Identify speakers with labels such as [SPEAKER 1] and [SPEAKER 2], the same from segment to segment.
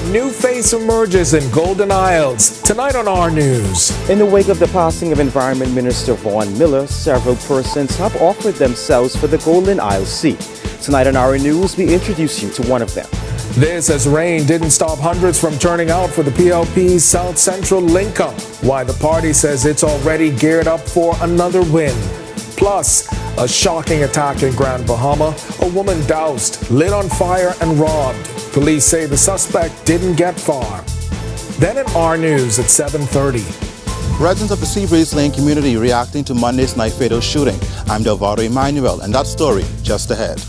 [SPEAKER 1] new face emerges in Golden Isles. Tonight on our news.
[SPEAKER 2] In the wake of the passing of Environment Minister Vaughn Miller, several persons have offered themselves for the Golden Isles seat. Tonight on our news, we introduce you to one of them.
[SPEAKER 1] This as rain didn't stop hundreds from turning out for the PLP's South Central link-up. Why the party says it's already geared up for another win. Plus, a shocking attack in Grand Bahama. A woman doused, lit on fire and robbed. Police say the suspect didn't get far. Then in our news at 7:30.
[SPEAKER 3] Residents of the Seabreeze Lane community reacting to Monday's night fatal shooting. I'm Delvado Emmanuel, and that story just ahead.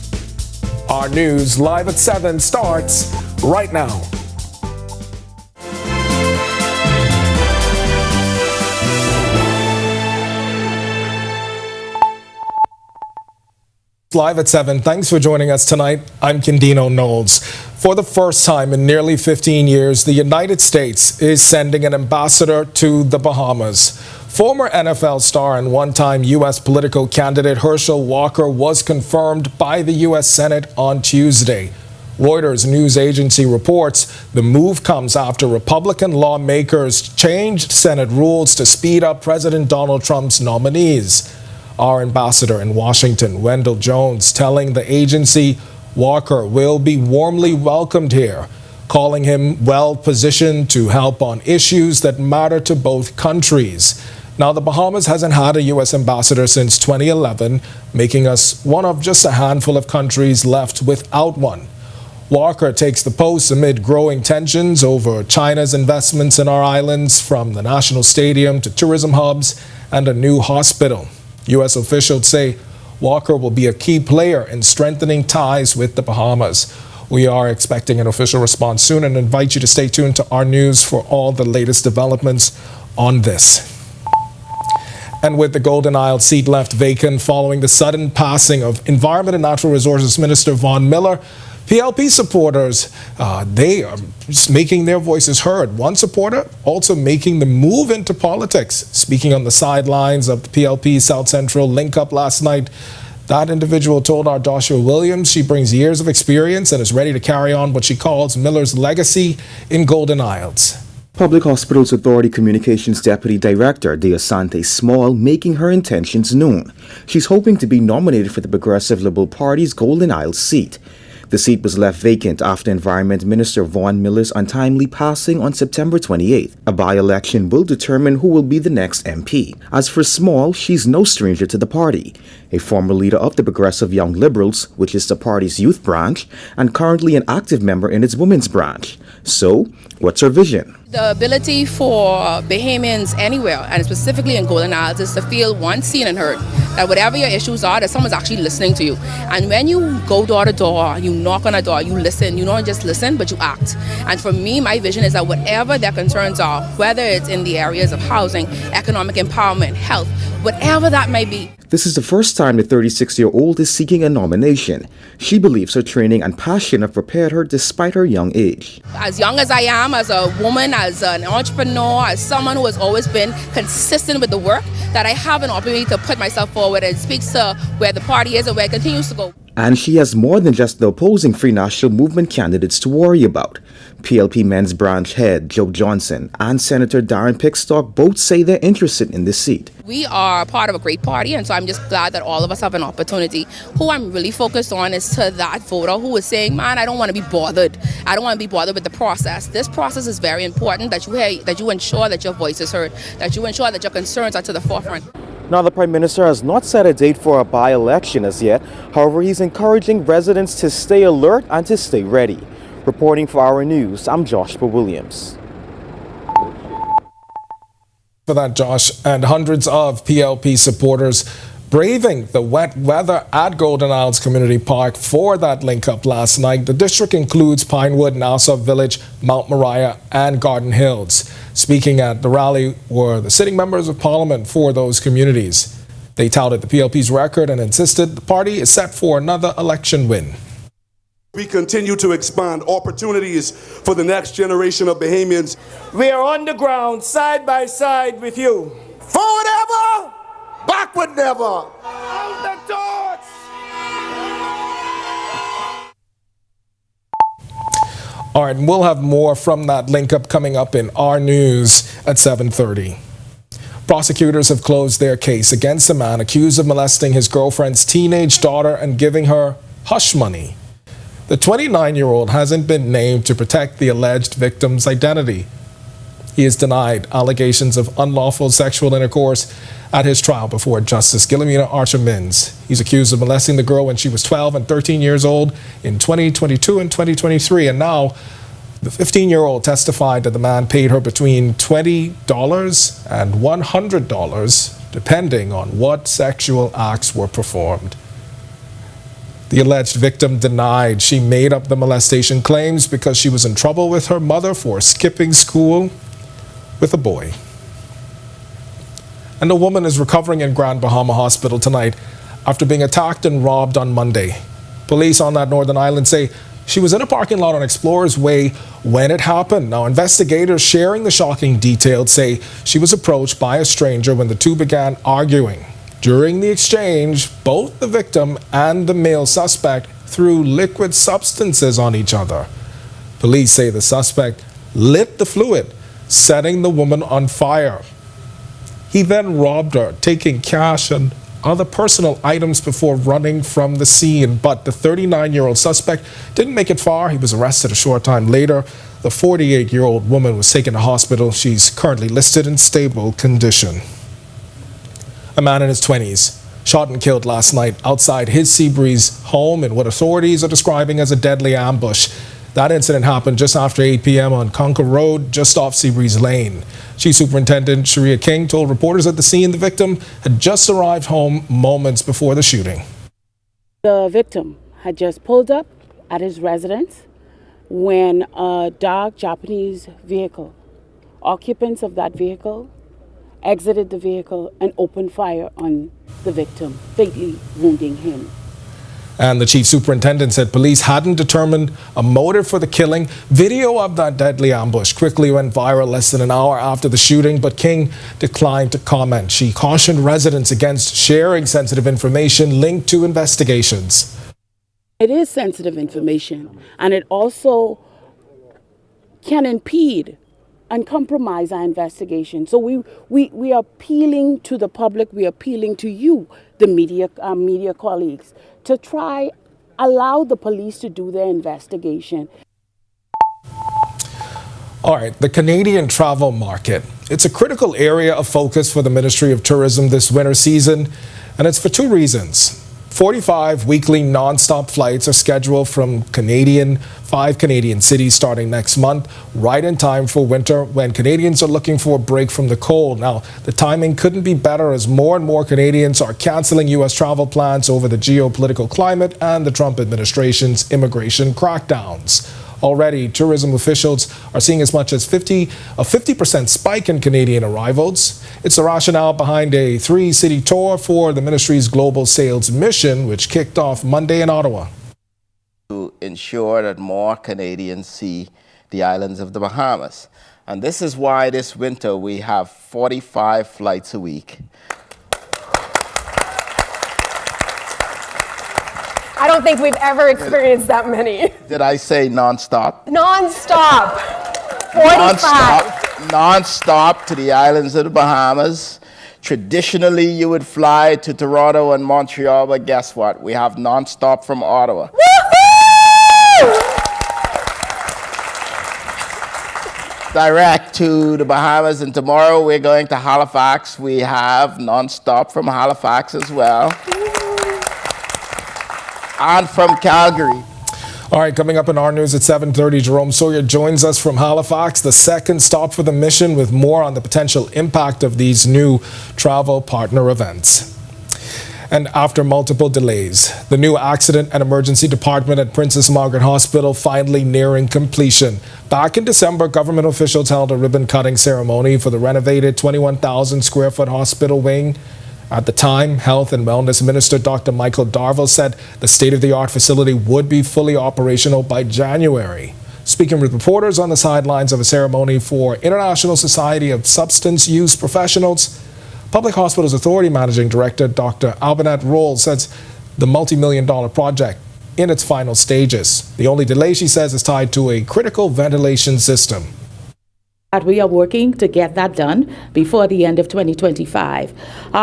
[SPEAKER 1] Our news live at 7 starts right now. Live at 7. Thanks for joining us tonight. I'm Kendino Knowles. For the first time in nearly 15 years, the United States is sending an ambassador to the Bahamas. Former NFL star and one-time U.S. political candidate Herschel Walker was confirmed by the U.S. Senate on Tuesday. Reuters news agency reports the move comes after Republican lawmakers changed Senate rules to speed up President Donald Trump's nominees. Our ambassador in Washington, Wendell Jones, telling the agency Walker will be warmly welcomed here, calling him well-positioned to help on issues that matter to both countries. Now, the Bahamas hasn't had a U.S. ambassador since 2011, making us one of just a handful of countries left without one. Walker takes the post amid growing tensions over China's investments in our islands, from the National Stadium to tourism hubs and a new hospital. U.S. officials say Walker will be a key player in strengthening ties with the Bahamas. We are expecting an official response soon and invite you to stay tuned to our news for all the latest developments on this. And with the Golden Isles seat left vacant following the sudden passing of Environment and Natural Resources Minister Vaughn Miller, PLP supporters, they are just making their voices heard. One supporter also making the move into politics. Speaking on the sidelines of the PLP South Central link-up last night, that individual told our Joshua Williams she brings years of experience and is ready to carry on what she calls Miller's legacy in Golden Isles.
[SPEAKER 2] Public Hospitals Authority Communications Deputy Director Deosante Small making her intentions known. She's hoping to be nominated for the Progressive Liberal Party's Golden Isles seat. The seat was left vacant after Environment Minister Vaughn Miller's untimely passing on September 28th. A by-election will determine who will be the next MP. As for Small, she's no stranger to the party. A former leader of the Progressive Young Liberals, which is the party's youth branch, and currently an active member in its women's branch. So, what's her vision?
[SPEAKER 4] The ability for Bahamians anywhere, and specifically in Golden Isles, is to feel once seen and heard. That whatever your issues are, that someone's actually listening to you. And when you go door to door, you knock on a door, you listen. You don't just listen, but you act. And for me, my vision is that whatever their concerns are, whether it's in the areas of housing, economic empowerment, health, whatever that may be.
[SPEAKER 2] This is the first time the 36-year-old is seeking a nomination. She believes her training and passion have prepared her despite her young age.
[SPEAKER 4] As young as I am, as a woman, as an entrepreneur, as someone who has always been consistent with the work, that I have an opportunity to put myself forward, and speaks to where the party is and where it continues to go.
[SPEAKER 2] And she has more than just the opposing Free National Movement candidates to worry about. PLP Men's Branch Head Joe Johnson and Senator Darren Pickstock both say they're interested in this seat.
[SPEAKER 4] We are part of a great party, and so I'm just glad that all of us have an opportunity. Who I'm really focused on is to that voter who is saying, man, I don't want to be bothered. I don't want to be bothered with the process. This process is very important, that you ensure that your voice is heard, that you ensure that your concerns are to the forefront.
[SPEAKER 2] Now, the Prime Minister has not set a date for a by-election as yet. However, he's encouraging residents to stay alert and to stay ready. Reporting for our news, I'm Joshua Williams.
[SPEAKER 1] For that, Josh, and hundreds of PLP supporters braving the wet weather at Golden Isles Community Park for that link-up last night. The district includes Pinewood, Nassau Village, Mount Moriah, and Garden Hills. Speaking at the rally were the sitting members of Parliament for those communities. They touted the PLP's record and insisted the party is set for another election win.
[SPEAKER 5] We continue to expand opportunities for the next generation of Bahamians.
[SPEAKER 6] We are on the ground, side by side with you.
[SPEAKER 5] Forward ever, backward never.
[SPEAKER 6] Out the torch!
[SPEAKER 1] All right, and we'll have more from that link up coming up in our news at 7:30. Prosecutors have closed their case against a man accused of molesting his girlfriend's teenage daughter and giving her hush money. The 29-year-old hasn't been named to protect the alleged victim's identity. He has denied allegations of unlawful sexual intercourse at his trial before Justice Guillermina Archer-Mins. He's accused of molesting the girl when she was 12 and 13 years old in 2022 and 2023, and now the 15-year-old testified that the man paid her between $20 and $100, depending on what sexual acts were performed. The alleged victim denied she made up the molestation claims because she was in trouble with her mother for skipping school with a boy. And a woman is recovering in Grand Bahama Hospital tonight after being attacked and robbed on Monday. Police on that northern island say she was in a parking lot on Explorers Way when it happened. Now, investigators sharing the shocking details say she was approached by a stranger when the two began arguing. During the exchange, both the victim and the male suspect threw liquid substances on each other. Police say the suspect lit the fluid, setting the woman on fire. He then robbed her, taking cash and other personal items before running from the scene. But the 39-year-old suspect didn't make it far. He was arrested a short time later. The 48-year-old woman was taken to hospital. She's currently listed in stable condition. A man in his 20s shot and killed last night outside his Seabreeze home in what authorities are describing as a deadly ambush. That incident happened just after 8 p.m. on Conquer Road, just off Seabreeze Lane. Chief Superintendent Sharia King told reporters at the scene the victim had just arrived home moments before the shooting.
[SPEAKER 7] The victim had just pulled up at his residence when a dark Japanese vehicle, occupants of that vehicle, exited the vehicle and opened fire on the victim, fatally wounding him.
[SPEAKER 1] And the chief superintendent said police hadn't determined a motive for the killing. Video of that deadly ambush quickly went viral less than an hour after the shooting, but King declined to comment. She cautioned residents against sharing sensitive information linked to investigations.
[SPEAKER 7] It is sensitive information, and it also can impede and compromise our investigation. So we are appealing to the public, we are appealing to you, the media colleagues, to try allow the police to do their investigation.
[SPEAKER 1] All right, the Canadian travel market. It's a critical area of focus for the Ministry of Tourism this winter season, and it's for two reasons. 45 weekly non-stop flights are scheduled from 5 Canadian cities starting next month, right in time for winter when Canadians are looking for a break from the cold. Now, the timing couldn't be better as more and more Canadians are canceling U.S. travel plans over the geopolitical climate and the Trump administration's immigration crackdowns. Already, tourism officials are seeing as much as a 50% spike in Canadian arrivals. It's the rationale behind a 3-city tour for the ministry's global sales mission, which kicked off Monday in Ottawa.
[SPEAKER 8] To ensure that more Canadians see the islands of the Bahamas. And this is why this winter we have 45 flights a week.
[SPEAKER 9] I don't think we've ever experienced that many.
[SPEAKER 8] Did I say non-stop?
[SPEAKER 9] Non-stop. 45.
[SPEAKER 8] Non-stop to the islands of the Bahamas. Traditionally, you would fly to Toronto and Montreal, but guess what? We have non-stop from Ottawa.
[SPEAKER 9] Woohoo!
[SPEAKER 8] Direct to the Bahamas, and tomorrow we're going to Halifax. We have non-stop from Halifax as well. And from Calgary.
[SPEAKER 1] All right, coming up in our news at 7:30, Jerome Sawyer joins us from Halifax, the second stop for the mission, with more on the potential impact of these new travel partner events. And after multiple delays, the new Accident and Emergency Department at Princess Margaret Hospital finally nearing completion. Back in December, government officials held a ribbon-cutting ceremony for the renovated 21,000-square-foot hospital wing. At the time, Health and Wellness Minister Dr. Michael Darville said the state-of-the-art facility would be fully operational by January. Speaking with reporters on the sidelines of a ceremony for International Society of Substance Use Professionals, Public Hospitals Authority Managing Director Dr. Albinette Roll says the multi-million-dollar project in its final stages. The only delay, she says, is tied to a critical ventilation system.
[SPEAKER 7] That we are working to get that done before the end of 2025.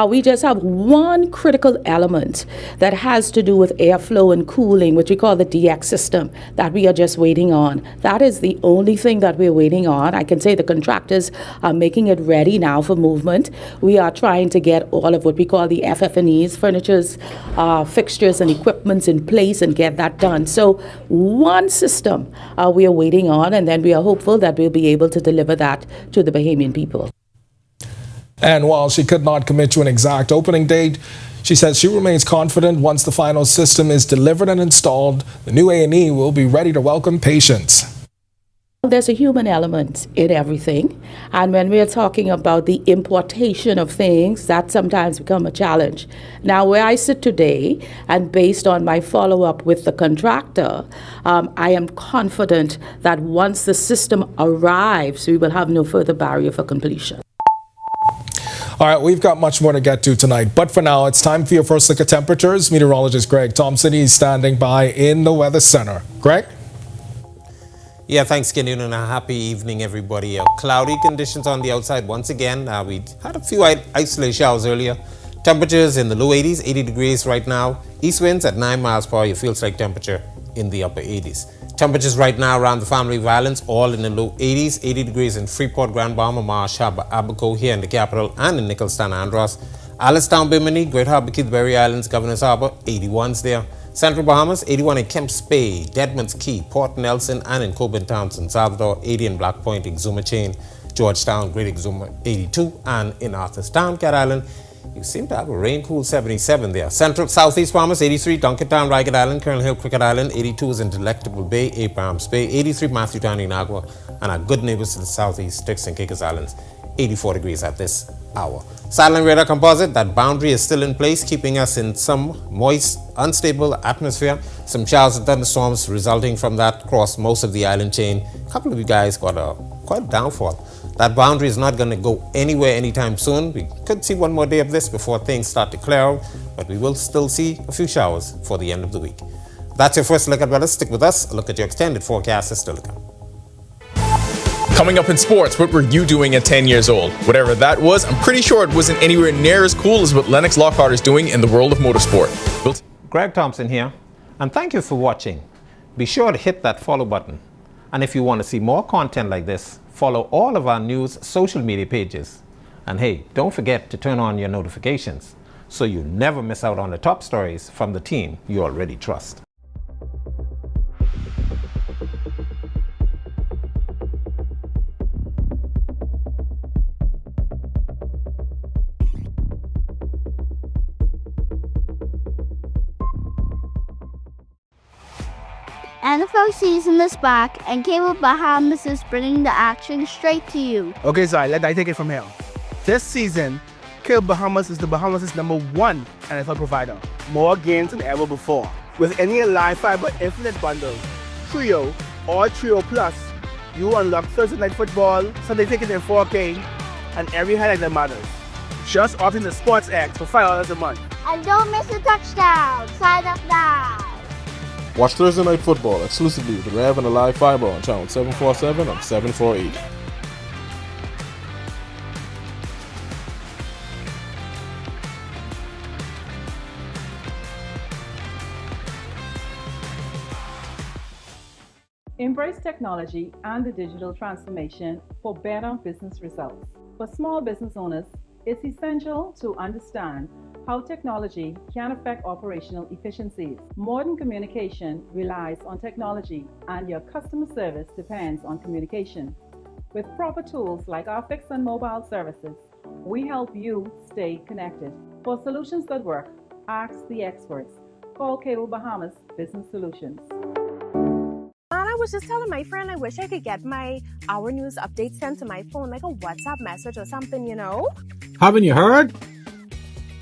[SPEAKER 7] We just have one critical element that has to do with airflow and cooling, which we call the DX system, that we are just waiting on. That is the only thing that we're waiting on. I can say the contractors are making it ready now for movement. We are trying to get all of what we call the FF&Es, furnitures, fixtures and equipments in place and get that done. So one system we are waiting on, and then we are hopeful that we'll be able to deliver that to the Bahamian people.
[SPEAKER 1] And while she could not commit to an exact opening date, she says she remains confident once the final system is delivered and installed, the new A&E will be ready to welcome patients.
[SPEAKER 7] There's a human element in everything, and when we're talking about the importation of things, that sometimes become a challenge. Now, where I sit today, and based on my follow-up with the contractor, I am confident that once the system arrives, we will have no further barrier for completion.
[SPEAKER 1] All right, we've got much more to get to tonight, but for now, it's time for your first look at temperatures. Meteorologist Greg Thompson is standing by in the Weather Center. Greg?
[SPEAKER 10] Yeah, thanks, Gideon, and a happy evening, everybody. Cloudy conditions on the outside once again. We had a few isolated showers earlier. Temperatures in the low 80s, 80 degrees right now. East winds at 9 miles per hour. Your feels like temperature in the upper 80s. Temperatures right now around the Family of Islands, all in the low 80s, 80 degrees in Freeport, Grand Bahama, Marsh Harbour, Abaco here in the capital, and in Nicholstown, Andros. Alistown, Bimini, Great Harbour, Berry Islands, Governor's Harbour, 81s there. Central Bahamas, 81 in Kemps Bay, Deadman's Key, Port Nelson, and in Coburn Town, San Salvador, 80 in Black Point, Exuma Chain, Georgetown, Great Exuma, 82, and in Arthurstown, Cat Island, you seem to have a rain-cool 77 there. Central Southeast Bahamas, 83, Duncantown, Ragged Island, Colonel Hill, Cricket Island, 82 is in Delectable Bay, Abrahams Bay, 83, Matthewtown, Inagua, and our good neighbors to the southeast, Sticks and Kickers Islands, 84 degrees at this hour. Satellite radar composite, that boundary is still in place, keeping us in some moist, unstable atmosphere. Some showers and thunderstorms resulting from that across most of the island chain. A couple of you guys got quite a downfall. That boundary is not going to go anywhere anytime soon. We could see one more day of this before things start to clear out, but we will still see a few showers for the end of the week. That's your first look at weather. Stick with us. A look at your extended forecast is still to come.
[SPEAKER 11] Coming up in sports, what were you doing at 10 years old? Whatever that was, I'm pretty sure it wasn't anywhere near as cool as what Lennox Lockhart is doing in the world of motorsport.
[SPEAKER 10] Greg Thompson here, and thank you for watching. Be sure to hit that follow button. And if you want to see more content like this, follow all of our news social media pages. And hey, don't forget to turn on your notifications so you never miss out on the top stories from the team you already trust.
[SPEAKER 12] NFL season is back, and Cable Bahamas is bringing the action straight to you.
[SPEAKER 13] Okay, so let I take it from here. This season, Cable Bahamas is the Bahamas' #1 NFL provider. More games than ever before. With any live fiber infinite bundle, Trio or Trio Plus, you unlock Thursday Night Football, Sunday Ticket in 4K, and every highlight that matters. Just opt into SportsX for $5 a month.
[SPEAKER 12] And don't miss a touchdown. Sign up now.
[SPEAKER 14] Watch Thursday Night Football exclusively with Rev and the Live Fiber on channel 747 and 748.
[SPEAKER 15] Embrace technology and the digital transformation for better business results. For small business owners, it's essential to understand how technology can affect operational efficiencies. Modern communication relies on technology, and your customer service depends on communication. With proper tools like our fixed and mobile services, we help you stay connected. For solutions that work, ask the experts. Call Cable Bahamas Business Solutions.
[SPEAKER 9] And I was just telling my friend I wish I could get my Our News updates sent to my phone, like a WhatsApp message or something, you know?
[SPEAKER 16] Haven't you heard?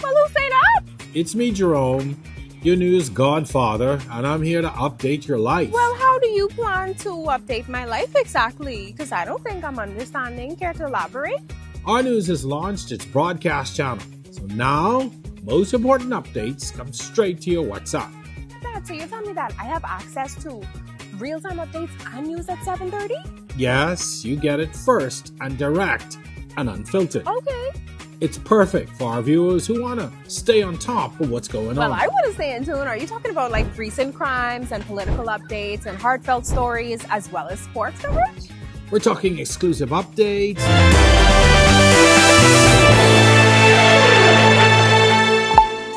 [SPEAKER 9] Well, who say that?
[SPEAKER 16] It's me, Jerome, your news godfather, and I'm here to update your life.
[SPEAKER 9] Well, how do you plan to update my life exactly? Because I don't think I'm understanding. Care to elaborate?
[SPEAKER 16] Our News has launched its broadcast channel, so now most important updates come straight to your WhatsApp.
[SPEAKER 9] Dad, so you're telling me that I have access to real-time updates and news at 7:30?
[SPEAKER 16] Yes, you get it first and direct and unfiltered.
[SPEAKER 9] Okay.
[SPEAKER 16] It's perfect for our viewers who want to stay on top of what's going
[SPEAKER 9] Well,
[SPEAKER 16] on.
[SPEAKER 9] I want to stay in tune. Are you talking about like recent crimes and political updates and heartfelt stories as well as sports coverage?
[SPEAKER 16] We're talking exclusive updates.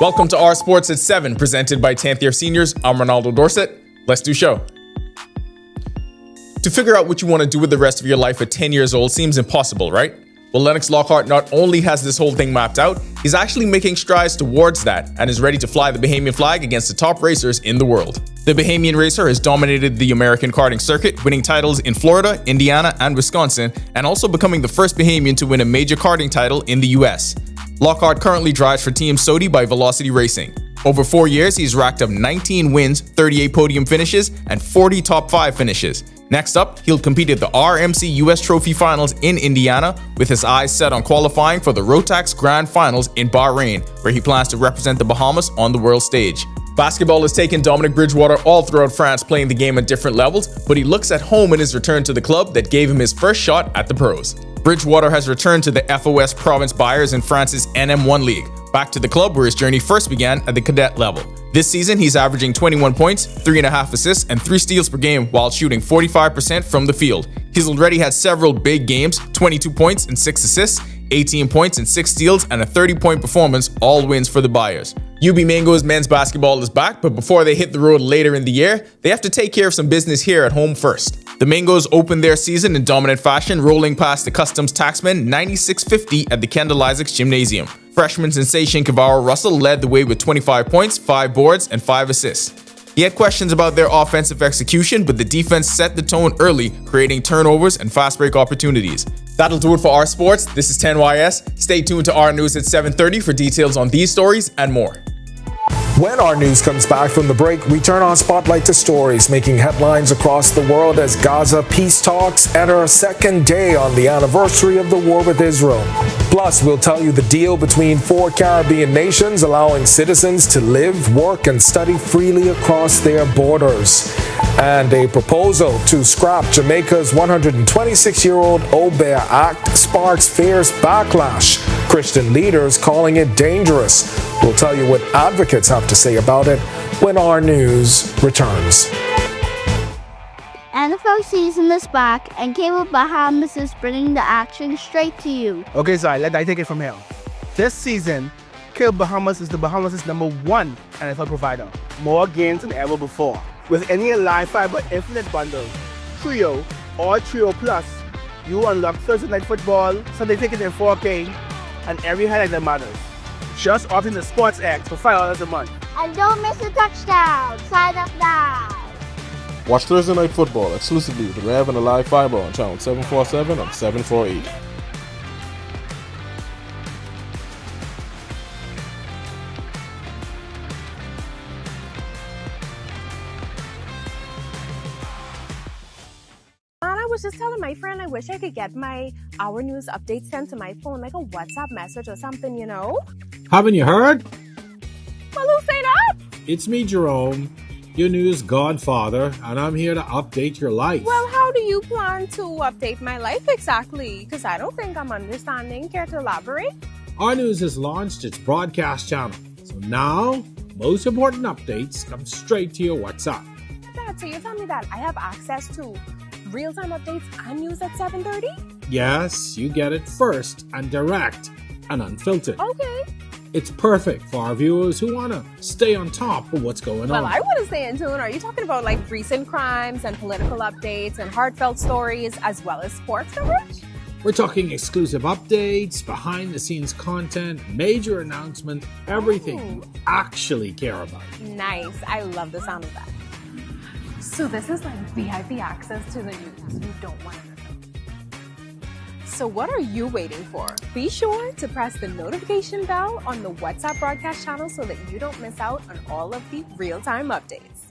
[SPEAKER 11] Welcome to Our Sports at 7, presented by 10th Year Seniors. I'm Ronaldo Dorset. Let's do show. To figure out what you want to do with the rest of your life at 10 years old seems impossible, right? Well, Lennox Lockhart not only has this whole thing mapped out, he's actually making strides towards that and is ready to fly the Bahamian flag against the top racers in the world. The Bahamian racer has dominated the American karting circuit, winning titles in Florida, Indiana, and Wisconsin, and also becoming the first Bahamian to win a major karting title in the US. Lockhart currently drives for Team Sodi by Velocity Racing. Over 4 years, he's racked up 19 wins, 38 podium finishes, and 40 top 5 finishes. Next up, he'll compete at the RMC US Trophy Finals in Indiana, with his eyes set on qualifying for the Rotax Grand Finals in Bahrain, where he plans to represent the Bahamas on the world stage. Basketball has taken Dominic Bridgewater all throughout France, playing the game at different levels, but he looks at home in his return to the club that gave him his first shot at the pros. Bridgewater has returned to the FOS Province Buyers in France's NM1 League, back to the club where his journey first began at the cadet level. This season, he's averaging 21 points, 3.5 assists, and 3 steals per game while shooting 45% from the field. He's already had several big games, 22 points and 6 assists, 18 points and 6 steals, and a 30-point performance, all wins for the Buyers. UB Mango's men's basketball is back, but before they hit the road later in the year, they have to take care of some business here at home first. The Mangos opened their season in dominant fashion, rolling past the Customs Taxmen 96-50 at the Kendall Isaacs Gymnasium. Freshman sensation Kavara Russell led the way with 25 points, 5 boards, and 5 assists. He had questions about their offensive execution, but the defense set the tone early, creating turnovers and fast break opportunities. That'll do it for Our Sports. This is 10YS. Stay tuned to Our News at 7:30 for details on these stories and more.
[SPEAKER 1] When our news comes back from the break, we turn our spotlight to stories making headlines across the world as Gaza peace talks enter a second day on the anniversary of the war with Israel. Plus, we'll tell you the deal between 4 Caribbean nations allowing citizens to live, work, and study freely across their borders. And a proposal to scrap Jamaica's 126-year-old Obeah Act sparks fierce backlash. Christian leaders calling it dangerous. We'll tell you what advocates have to say about it when Our News returns.
[SPEAKER 12] NFL season is back, and Cable Bahamas is bringing the action straight to you.
[SPEAKER 13] Okay, Zai, let I take it from here. This season, Cable Bahamas is the Bahamas' #1 NFL provider. More games than ever before. With any live fiber infinite bundle, Trio or Trio Plus, you unlock Thursday Night Football, Sunday Ticket in 4K, and every highlight that matters. Just opt in the Sports X for $5 a month.
[SPEAKER 12] And don't miss a touchdown. Sign up now.
[SPEAKER 14] Watch Thursday Night Football exclusively with the Rev and the Live Fiber on channel 747 and 748.
[SPEAKER 9] I was just telling my friend I wish I could get my Our News updates sent to my phone like a WhatsApp message or something, you know?
[SPEAKER 16] Haven't you heard?
[SPEAKER 9] Well, who say that?
[SPEAKER 16] It's me, Jerome, your news godfather, and I'm here to update your life.
[SPEAKER 9] Well, how do you plan to update my life exactly? Because I don't think I'm understanding. Care to elaborate?
[SPEAKER 16] Our News has launched its broadcast channel, so now most important updates come straight to your WhatsApp.
[SPEAKER 9] Dad, so you're telling me that I have access to real-time updates and news at 7:30?
[SPEAKER 16] Yes, you get it first and direct and unfiltered.
[SPEAKER 9] Okay.
[SPEAKER 16] It's perfect for our viewers who want to stay on top of what's going
[SPEAKER 9] Well,
[SPEAKER 16] on.
[SPEAKER 9] I want to stay in tune. Are you talking about like recent crimes and political updates and heartfelt stories as well as sports coverage?
[SPEAKER 16] We're talking exclusive updates, behind-the-scenes content, major announcement, everything you actually care about.
[SPEAKER 9] Nice. I love the sound of that. So this is like VIP access to the news you don't want to miss out. So what are you waiting for? Be sure to press the notification bell on the WhatsApp broadcast channel so that you don't miss out on all of the real-time updates.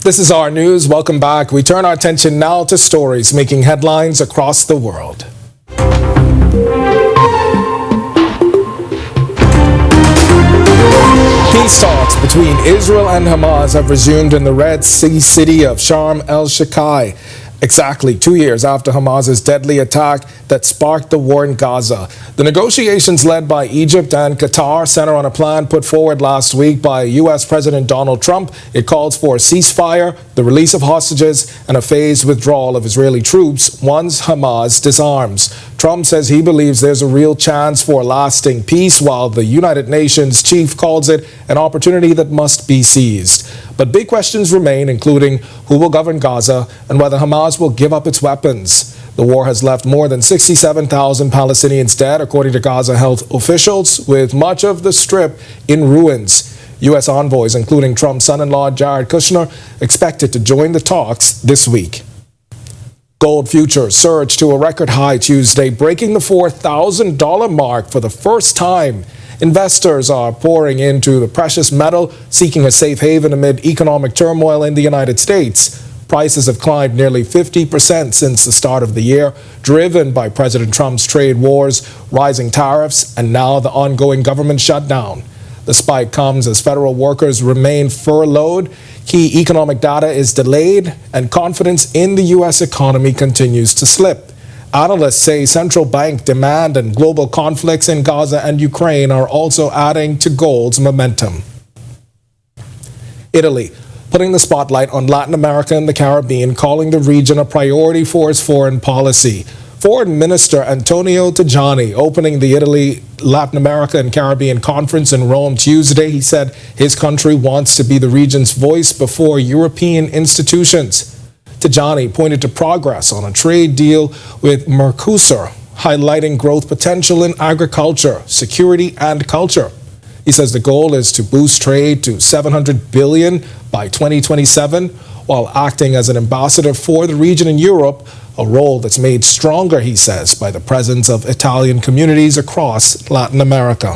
[SPEAKER 1] This is our news. Welcome back. We turn our attention now to stories making headlines across the world. Peace talks between Israel and Hamas have resumed in the Red Sea city of Sharm el-Sheikh, exactly 2 years after Hamas's deadly attack that sparked the war in Gaza. The negotiations led by Egypt and Qatar center on a plan put forward last week by U.S. President Donald Trump. It calls for a ceasefire, the release of hostages, and a phased withdrawal of Israeli troops once Hamas disarms. Trump says he believes there's a real chance for lasting peace, while the United Nations chief calls it an opportunity that must be seized. But big questions remain, including who will govern Gaza and whether Hamas will give up its weapons. The war has left more than 67,000 Palestinians dead, according to Gaza health officials, with much of the Strip in ruins. U.S. envoys, including Trump's son-in-law Jared Kushner, expected to join the talks this week. Gold futures surged to a record high Tuesday, breaking the $4,000 mark for the first time. Investors are pouring into the precious metal, seeking a safe haven amid economic turmoil in the United States. Prices have climbed nearly 50% since the start of the year, driven by President Trump's trade wars, rising tariffs, and now the ongoing government shutdown. The spike comes as federal workers remain furloughed, key economic data is delayed, and confidence in the U.S. economy continues to slip. Analysts say central bank demand and global conflicts in Gaza and Ukraine are also adding to gold's momentum. Italy, putting the spotlight on Latin America and the Caribbean, calling the region a priority for its foreign policy. Foreign Minister Antonio Tajani opening the Italy, Latin America and Caribbean Conference in Rome Tuesday. He said his country wants to be the region's voice before European institutions. Tajani pointed to progress on a trade deal with Mercosur, highlighting growth potential in agriculture, security, and culture. He says the goal is to boost trade to $700 billion by 2027, while acting as an ambassador for the region in Europe, a role that's made stronger, he says, by the presence of Italian communities across Latin America.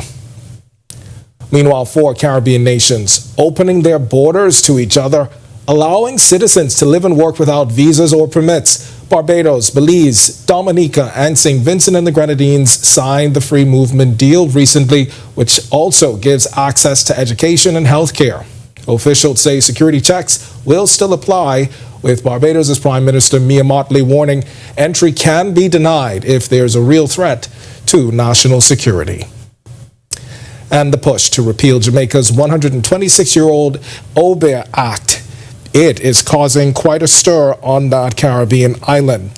[SPEAKER 1] Meanwhile, 4 Caribbean nations opening their borders to each other, allowing citizens to live and work without visas or permits. Barbados, Belize, Dominica, and St. Vincent and the Grenadines signed the free movement deal recently, which also gives access to education and health care. Officials say security checks will still apply, with Barbados' Prime Minister Mia Mottley warning entry can be denied if there's a real threat to national security. And the push to repeal Jamaica's 126-year-old Obeah Act. It is causing quite a stir on that Caribbean island.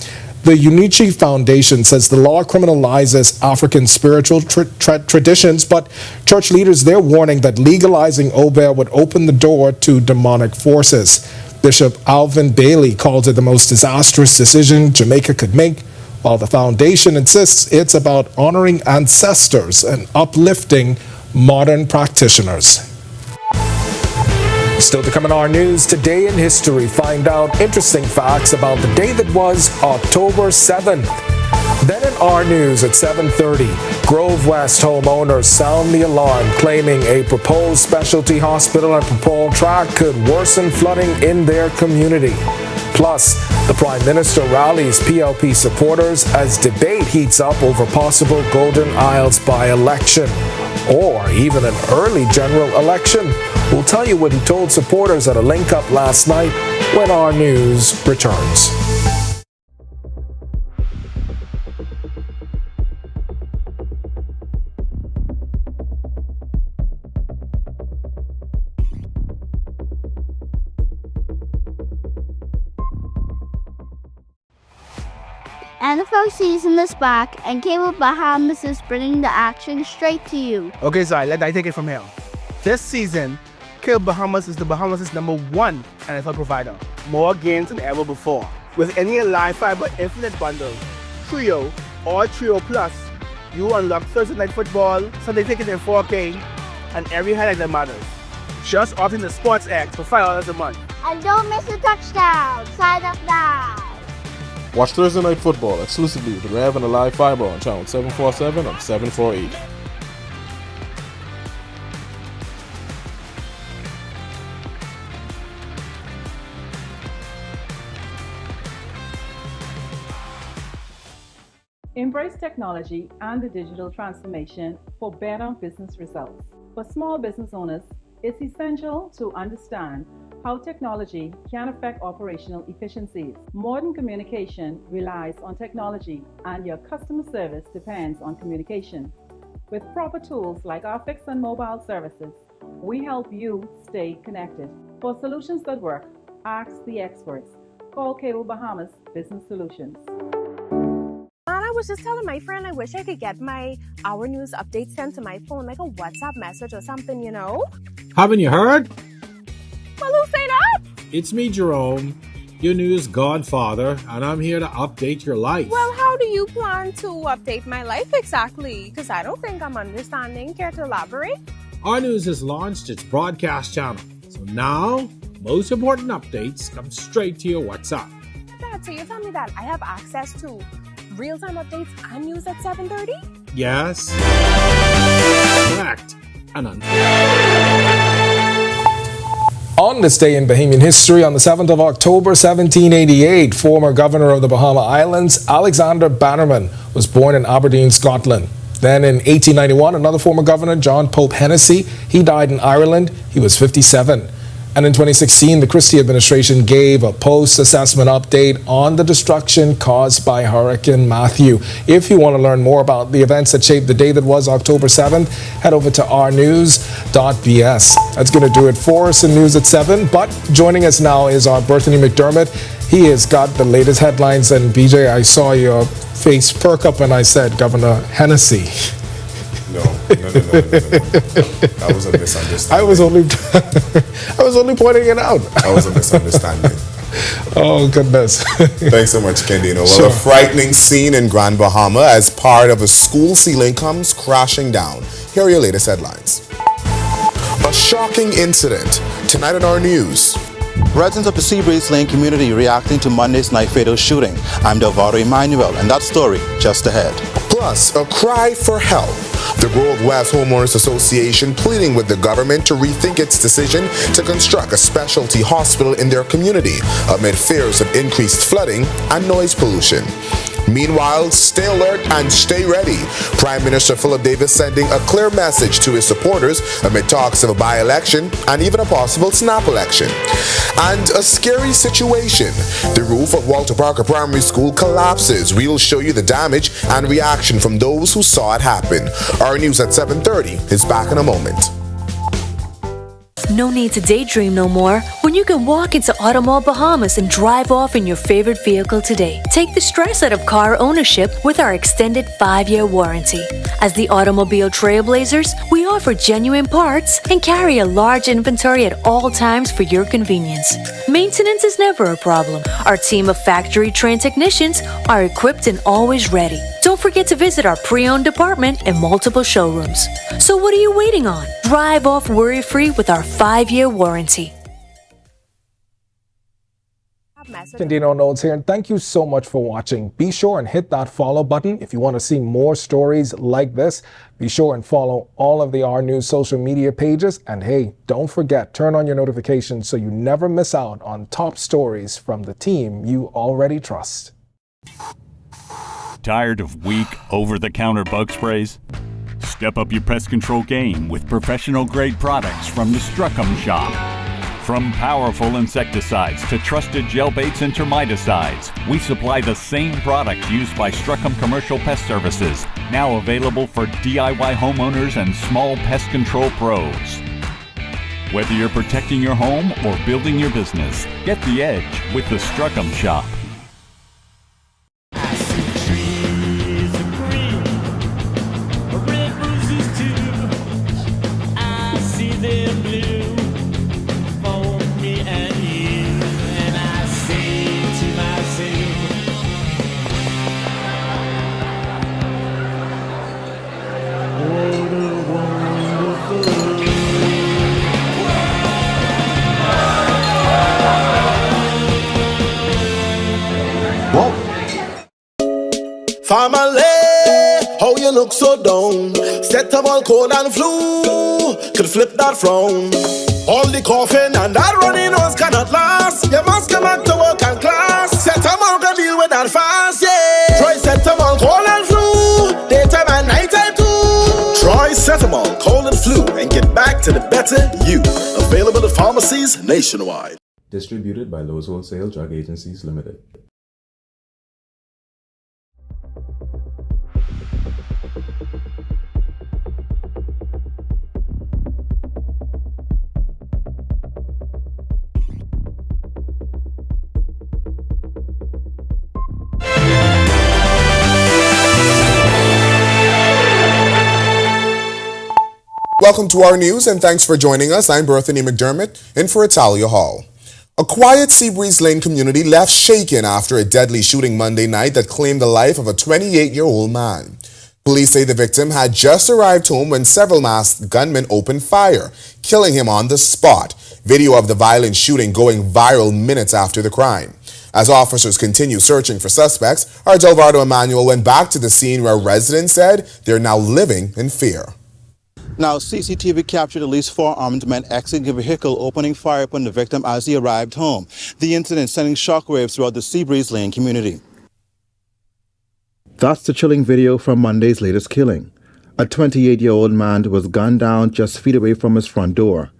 [SPEAKER 1] The Unichi Foundation says the law criminalizes African spiritual traditions, but church leaders, they're warning that legalizing Obeah would open the door to demonic forces. Bishop Alvin Bailey calls it the most disastrous decision Jamaica could make, while the foundation insists it's about honoring ancestors and uplifting modern practitioners. Still to come in our news, today in history, find out interesting facts about the day that was October 7th. Then in our news at 7:30, Grove West homeowners sound the alarm, claiming a proposed specialty hospital on Papal Track could worsen flooding in their community. Plus, the Prime Minister rallies PLP supporters as debate heats up over possible Golden Isles by-election, or even an early general election. We'll tell you what he told supporters at a link-up last night when our news returns.
[SPEAKER 12] NFL season is back, and Cable Bahamas is bringing the action straight to you.
[SPEAKER 13] Okay, Zai, let I take it from here. This season, Cable Bahamas is the Bahamas' #1 NFL provider. More games than ever before. With any live fiber infinite bundle, Trio or Trio Plus, you unlock Thursday Night Football, Sunday Ticket in 4K, and every highlight that matters. Just opt into SportsX for $5 a month.
[SPEAKER 12] And don't miss a touchdown. Sign up now.
[SPEAKER 14] Watch Thursday Night Football exclusively with Rev and the Live Fiber on channel 747 and 748.
[SPEAKER 15] Embrace technology and the digital transformation for better business results. For small business owners, it's essential to understand how technology can affect operational efficiencies. Modern communication relies on technology, and your customer service depends on communication. With proper tools like our fixed and mobile services, we help you stay connected. For solutions that work, ask the experts. Call Cable Bahamas Business Solutions.
[SPEAKER 9] And I was just telling my friend I wish I could get my Our News updates sent to my phone, like a WhatsApp message or something, you know?
[SPEAKER 16] Haven't you heard?
[SPEAKER 9] Well, who say that?
[SPEAKER 16] It's me, Jerome, your news godfather, and I'm here to update your life.
[SPEAKER 9] Well, how do you plan to update my life exactly? Because I don't think I'm understanding. Care to elaborate?
[SPEAKER 16] Our News has launched its broadcast channel, so now most important updates come straight to your WhatsApp.
[SPEAKER 9] Dad, so you tell me that I have access to real-time updates and news at 7:30?
[SPEAKER 16] Yes. Correct. And
[SPEAKER 1] On this day in Bahamian history, on the 7th of October, 1788, former governor of the Bahama Islands, Alexander Bannerman, was born in Aberdeen, Scotland. Then in 1891, another former governor, John Pope Hennessy, he died in Ireland. He was 57. And in 2016, the Christie administration gave a post-assessment update on the destruction caused by Hurricane Matthew. If you want to learn more about the events that shaped the day that was October 7th, head over to rnews.bs. That's going to do it for us in News at 7. But joining us now is our Berthany McDermott. He has got the latest headlines. And BJ, I saw your face perk up when I said Governor Hennessy.
[SPEAKER 17] No. That was a misunderstanding.
[SPEAKER 1] I was only pointing it out.
[SPEAKER 17] That was a misunderstanding.
[SPEAKER 1] Oh, goodness.
[SPEAKER 17] Thanks so much, Kendino. Well,
[SPEAKER 1] Sure.
[SPEAKER 17] a frightening scene in Grand Bahama as part of a school ceiling comes crashing down. Here are your latest headlines. A shocking incident tonight on our news.
[SPEAKER 3] Residents of the Seabreeze Lane community reacting to Monday's night fatal shooting. I'm Delvaro Emmanuel, and that story just ahead.
[SPEAKER 17] Plus, a cry for help. The Grove West Homeowners Association pleading with the government to rethink its decision to construct a specialty hospital in their community amid fears of increased flooding and noise pollution. Meanwhile, stay alert and stay ready. Prime Minister Philip Davis sending a clear message to his supporters amid talks of a by-election and even a possible snap election. And a scary situation. The roof of Walter Parker Primary School collapses. We'll show you the damage and reaction from those who saw it happen. Our news at 7:30 is back in a moment.
[SPEAKER 18] No need to daydream no more when you can walk into Automall Bahamas and drive off in your favorite vehicle today. Take the stress out of car ownership with our extended 5-year warranty. As the automobile trailblazers, we offer genuine parts and carry a large inventory at all times for your convenience. Maintenance is never a problem. Our team of factory-trained technicians are equipped and always ready. Don't forget to visit our pre-owned department and multiple showrooms. So what are you waiting on? Drive off worry-free with our 5-year warranty.
[SPEAKER 1] Kendino Knowles here, and thank you so much for watching. Be sure and hit that follow button if you want to see more stories like this. Be sure and follow all of the R News social media pages. And hey, don't forget, turn on your notifications so you never miss out on top stories from the team you already trust.
[SPEAKER 19] Tired of weak, over-the-counter bug sprays? Step up your pest control game with professional-grade products from the Struckham Shop. From powerful insecticides to trusted gel baits and termiticides, we supply the same products used by Struckham Commercial Pest Services, now available for DIY homeowners and small pest control pros. Whether you're protecting your home or building your business, get the edge with the Struckham Shop.
[SPEAKER 20] Family, how you look so down? Set up all cold and flu, could flip that frown. All the coughing and that running nose cannot last. You must come back to work and class. Set up all, deal with that fast, yeah. Try set up all cold and flu. to the better you. Available at pharmacies nationwide.
[SPEAKER 21] Distributed by Lowe's Wholesale Drug Agencies Limited.
[SPEAKER 17] Welcome to our news and thanks for joining us. I'm Berthany McDermott in for Italia Hall. A quiet Seabreeze Lane community left shaken after a deadly shooting Monday night that claimed the life of a 28-year-old man. Police say the victim had just arrived home when several masked gunmen opened fire, killing him on the spot. Video of the violent shooting going viral minutes after the crime. As officers continue searching for suspects, our Delvardo Emmanuel went back to the scene where residents said they're now living in fear.
[SPEAKER 3] Now, CCTV captured at least 4 armed men exiting a vehicle, opening fire upon the victim as he arrived home. The incident sending shockwaves throughout the Seabreeze Lane community.
[SPEAKER 2] That's the chilling video from Monday's latest killing. A 28-year-old man was gunned down just feet away from his front door.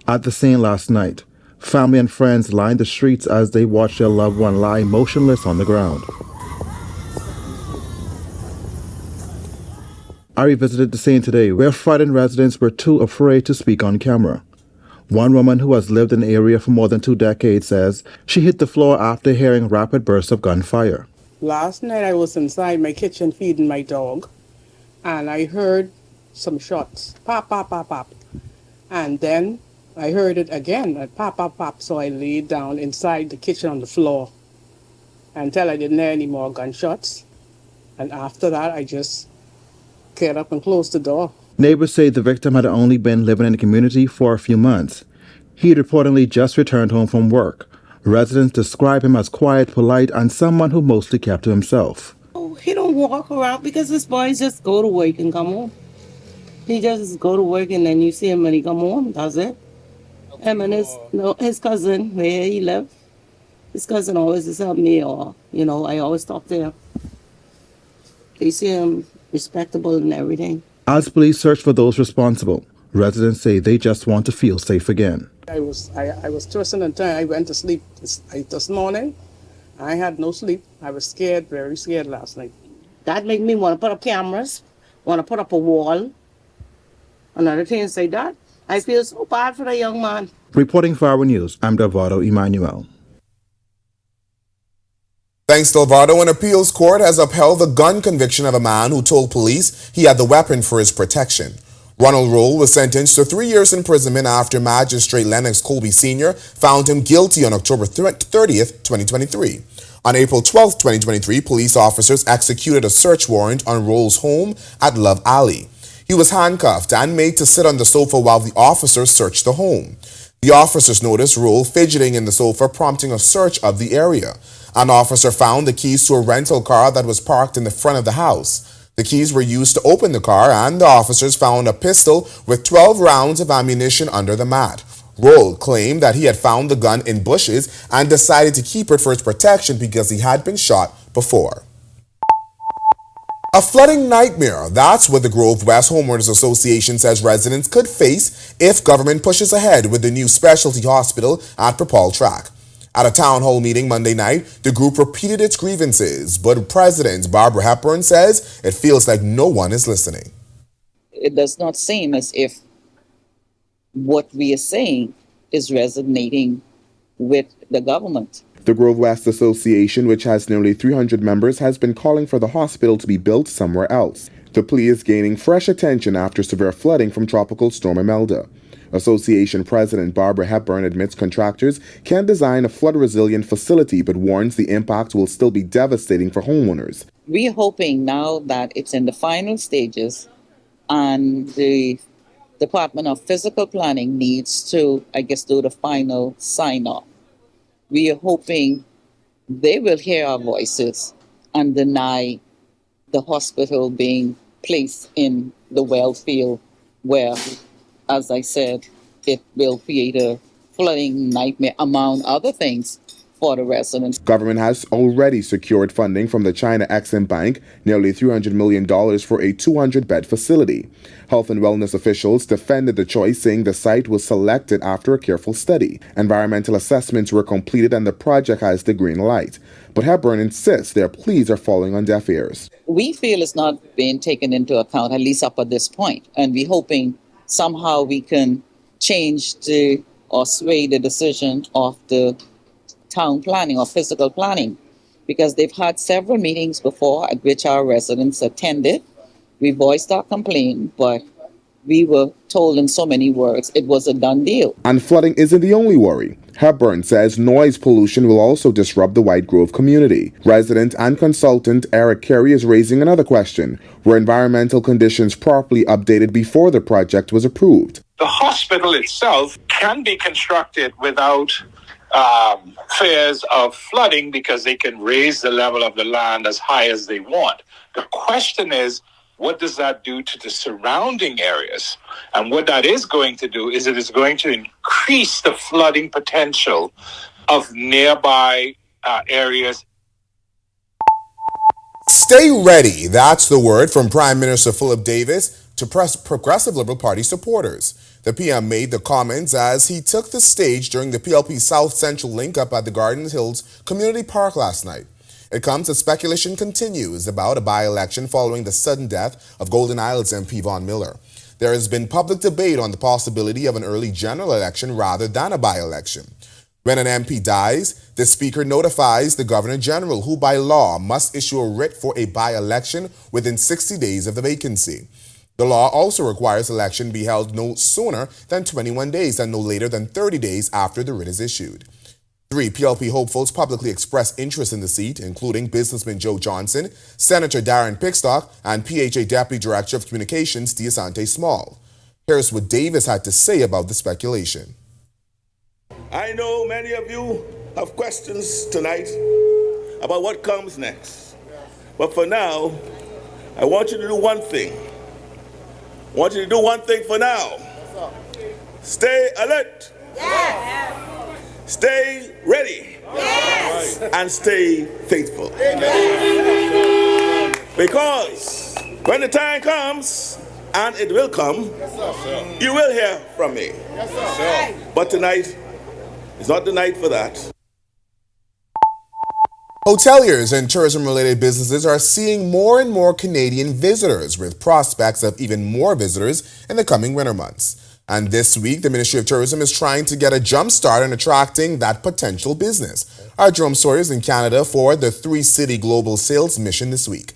[SPEAKER 2] At the scene last night, family and friends lined the streets as they watched their loved one lie motionless on the ground. I revisited the scene today, where frightened residents were too afraid to speak on camera. One woman who has lived in the area for more than 2 decades says she hit the floor after hearing rapid bursts of gunfire.
[SPEAKER 22] Last night I was inside my kitchen feeding my dog, and I heard some shots, pop, pop, pop, pop. And then I heard it again, pop, pop, pop, so I laid down inside the kitchen on the floor until I didn't hear any more gunshots. And after that, I just get up and close the door.
[SPEAKER 2] Neighbors say the victim had only been living in the community for a few months. He had reportedly just returned home from work. Residents describe him as quiet, polite, and someone who mostly kept to himself.
[SPEAKER 23] He don't walk around because his boys just go to work and come home. He just go to work and then you see him when he come home. That's it. Him and his cousin, where he live, his cousin always just help me, or I always talk to him. You see him respectable and everything.
[SPEAKER 2] As police search for those responsible, residents say they just want to feel safe again.
[SPEAKER 22] I was twisting and turning. I went to sleep this morning. I had no sleep. I was scared, very scared last night.
[SPEAKER 23] That made me want to put up cameras, want to put up a wall. Another thing say that. I feel so bad for the young man.
[SPEAKER 2] Reporting for our news, I'm Delvardo Emmanuel.
[SPEAKER 17] Thanks, Delvardo. An appeals court has upheld the gun conviction of a man who told police he had the weapon for his protection. Ronald Roll was sentenced to 3 years imprisonment after Magistrate Lennox Colby Sr. found him guilty on October 30th, 2023. On April 12th, 2023, police officers executed a search warrant on Roll's home at Love Alley. He was handcuffed and made to sit on the sofa while the officers searched the home. The officers noticed Roll fidgeting in the sofa, prompting a search of the area. An officer found the keys to a rental car that was parked in the front of the house. The keys were used to open the car, and the officers found a pistol with 12 rounds of ammunition under the mat. Roll claimed that he had found the gun in bushes and decided to keep it for its protection because he had been shot before. A flooding nightmare. That's what the Grove West Homeowners Association says residents could face if government pushes ahead with the new specialty hospital at Papal Track. At a town hall meeting Monday night, the group repeated its grievances, but President Barbara Hepburn says it feels like no one is listening.
[SPEAKER 24] It does not seem as if what we are saying is resonating with the government.
[SPEAKER 2] The Grove West Association, which has nearly 300 members, has been calling for the hospital to be built somewhere else. The plea is gaining fresh attention after severe flooding from Tropical Storm Imelda. Association President Barbara Hepburn admits contractors can design a flood-resilient facility, but warns the impact will still be devastating for homeowners.
[SPEAKER 24] We're hoping now that it's in the final stages and the Department of Physical Planning needs to, do the final sign-off. We are hoping they will hear our voices and deny the hospital being placed in the well field where, as I said, it will create a flooding nightmare, among other things, for the residents.
[SPEAKER 17] Government has already secured funding from the China Exim Bank, nearly $300 million for a 200-bed facility. Health and wellness officials defended the choice, saying the site was selected after a careful study. Environmental assessments were completed and the project has the green light. But Hepburn insists their pleas are falling on deaf ears.
[SPEAKER 24] We feel it's not being taken into account, at least up at this point, and we're hoping somehow we can change or sway the decision of the town planning or physical planning, because they've had several meetings before at which our residents attended. We voiced our complaint, but we were told in so many words it was a done deal.
[SPEAKER 17] And flooding isn't the only worry. Hepburn says noise pollution will also disrupt the White Grove community. Resident and consultant Eric Carey is raising another question. Were environmental conditions properly updated before the project was approved?
[SPEAKER 4] The hospital itself can be constructed without fears of flooding because they can raise the level of the land as high as they want. The question is, what does that do to the surrounding areas? And what that is going to do is it is going to increase the flooding potential of nearby areas.
[SPEAKER 17] Stay ready. That's the word from Prime Minister Philip Davis to Progressive Liberal Party supporters. The PM made the comments as he took the stage during the PLP South Central link-up at the Garden Hills Community Park last night. It comes as speculation continues about a by-election following the sudden death of Golden Isles MP Vaughn Miller. There has been public debate on the possibility of an early general election rather than a by-election. When an MP dies, the Speaker notifies the Governor General, who by law must issue a writ for a by-election within 60 days of the vacancy. The law also requires election be held no sooner than 21 days and no later than 30 days after the writ is issued. 3 PLP hopefuls publicly expressed interest in the seat, including businessman Joe Johnson, Senator Darren Pickstock, and PHA Deputy Director of Communications Deasante Small. Here's what Davis had to say about the speculation.
[SPEAKER 5] I know many of you have questions tonight about what comes next. But for now, I want you to do one thing. I want you to do one thing for now. Stay alert. Yes. Stay ready. Yes. And stay faithful. Amen. Because when the time comes, and it will come, you will hear from me. But tonight is not the night for that.
[SPEAKER 17] Hoteliers and tourism-related businesses are seeing more and more Canadian visitors, with prospects of even more visitors in the coming winter months. And this week, the Ministry of Tourism is trying to get a jump start on attracting that potential business. Our Jerome Sawyer is in Canada for the 3-city global sales mission this week.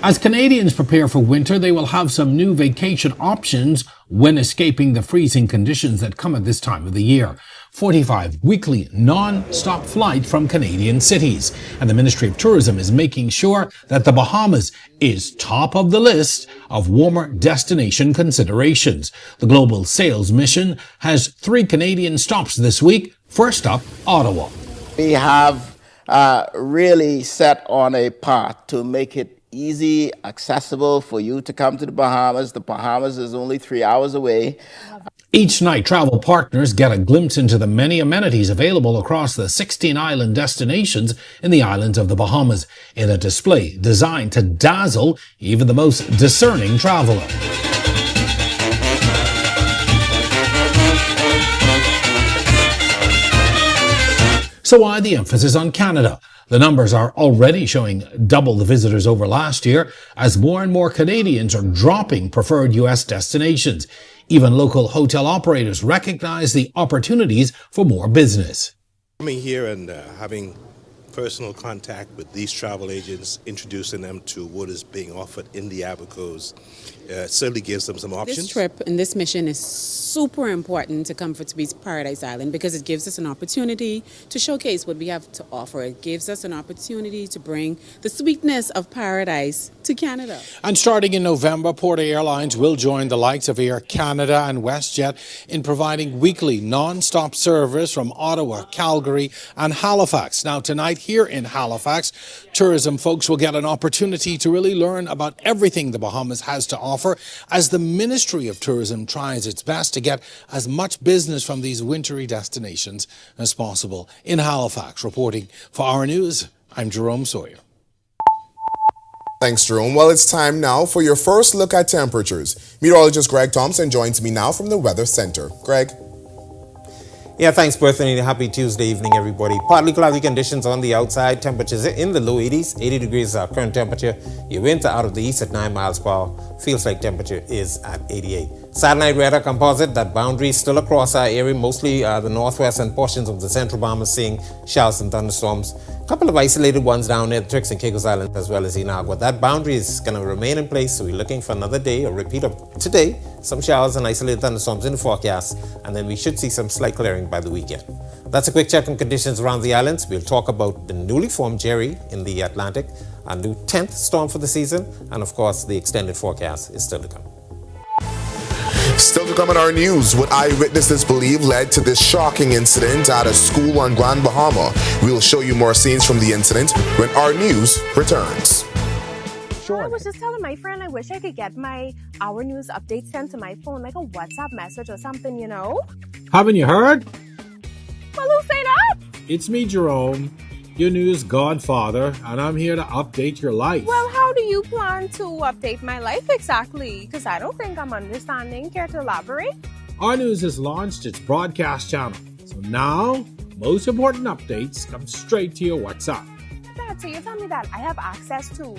[SPEAKER 16] As Canadians prepare for winter, they will have some new vacation options when escaping the freezing conditions that come at this time of the year. 45 weekly non-stop flights from Canadian cities. And the Ministry of Tourism is making sure that the Bahamas is top of the list of warmer destination considerations. The Global Sales Mission has 3 Canadian stops this week. First up, Ottawa.
[SPEAKER 6] We have really set on a path to make it easy, accessible for you to come to the Bahamas. The Bahamas is only 3 hours away.
[SPEAKER 16] Each night, travel partners get a glimpse into the many amenities available across the 16 island destinations in the islands of the Bahamas in a display designed to dazzle even the most discerning traveler. So why the emphasis on Canada? The numbers are already showing double the visitors over last year as more and more Canadians are dropping preferred U.S. destinations. Even local hotel operators recognize the opportunities for more business.
[SPEAKER 8] Coming here and having personal contact with these travel agents, introducing them to what is being offered in the Abacos, certainly gives them some options.
[SPEAKER 25] This trip and this mission is super important to Comforts Beach Paradise Island because it gives us an opportunity to showcase what we have to offer. It gives us an opportunity to bring the sweetness of paradise to Canada.
[SPEAKER 16] And starting in November, Porter Airlines will join the likes of Air Canada and WestJet in providing weekly non-stop service from Ottawa, Calgary and Halifax. Now tonight here in Halifax, tourism folks will get an opportunity to really learn about everything the Bahamas has to offer
[SPEAKER 7] offer as the Ministry of Tourism tries its best to get as much business from these wintry destinations as possible. In Halifax, reporting for Our News, I'm Jerome Sawyer.
[SPEAKER 17] Thanks, Jerome. Well, it's time now for your first look at temperatures. Meteorologist Greg Thompson joins me now from the Weather Center. Greg.
[SPEAKER 10] Yeah, thanks, Bethany. Happy Tuesday evening, everybody. Partly cloudy conditions on the outside. Temperatures in the low 80s. 80 degrees is our current temperature. Your winds are out of the east at 9 miles per hour. Feels like temperature is at 88. Satellite radar composite, that boundary is still across our area, mostly the northwest and portions of the central Bahamas, seeing showers and thunderstorms. A couple of isolated ones down near the Turks and Caicos Islands as well as Inagua. That boundary is going to remain in place, so we're looking for another day, a repeat of today. Some showers and isolated thunderstorms in the forecast, and then we should see some slight clearing by the weekend. That's a quick check on conditions around the islands. We'll talk about the newly formed Jerry in the Atlantic, a new 10th storm for the season, and of course the extended forecast is still to come.
[SPEAKER 17] Still to come in our news, what eyewitnesses believe led to this shocking incident at a school on Grand Bahama. We'll show you more scenes from the incident when our news returns.
[SPEAKER 9] I was just telling my friend I wish I could get my Our News updates sent to my phone, like a WhatsApp message or something, you know?
[SPEAKER 16] Haven't you heard?
[SPEAKER 9] Well, who say that?
[SPEAKER 16] It's me, Jerome, your news godfather, and I'm here to update your life.
[SPEAKER 9] Well, how do you plan to update my life exactly? Because I don't think I'm understanding. Care to elaborate?
[SPEAKER 16] Our News has launched its broadcast channel, so now most important updates come straight to your WhatsApp.
[SPEAKER 9] Dad, so you tell me that I have access to